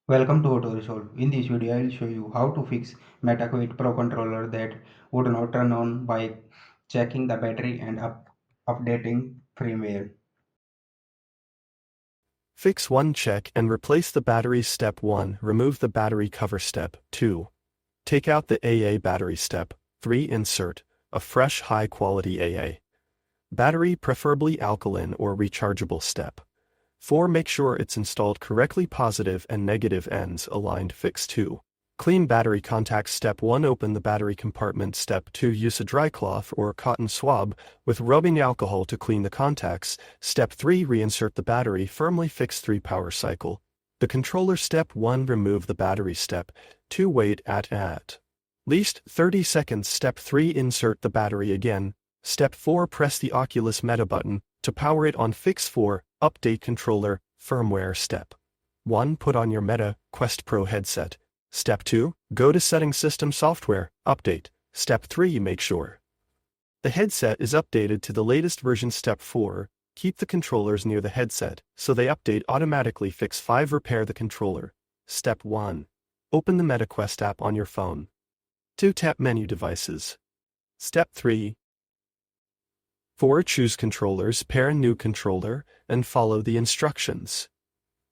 Welcome to AutoResolve. In this video, I will show you how to fix MetaQuit Pro controller that would not turn on by checking the battery and updating firmware. Fix 1 check and replace the batteries. Step 1. Remove the battery cover. Step 2. Take out the AA battery. Step 3. Insert a fresh high-quality AA battery, preferably alkaline or rechargeable. Step 4. Make sure it's installed correctly. Positive and negative ends aligned. Fix 2. Clean battery contacts. Step 1. Open the battery compartment. Step 2. Use a dry cloth or cotton swab with rubbing alcohol to clean the contacts. Step 3. Reinsert the battery firmly. Fix 3. Power cycle the controller. Step 1. Remove the battery. Step 2. Wait at least 30 seconds. Step 3. Insert the battery again. Step 4. Press the Oculus Meta button to power it on. Fix 4. Update controller firmware. Step 1. Put on your Meta Quest Pro headset. Step 2. Go to Settings, System Software, Update. Step 3. Make sure the headset is updated to the latest version. Step 4. Keep the controllers near the headset so they update automatically. Fix 5. Repair the controller. Step 1. Open the MetaQuest app on your phone. 2. Tap Menu Devices. Step 3. 4. Choose controllers, pair a new controller, and follow the instructions.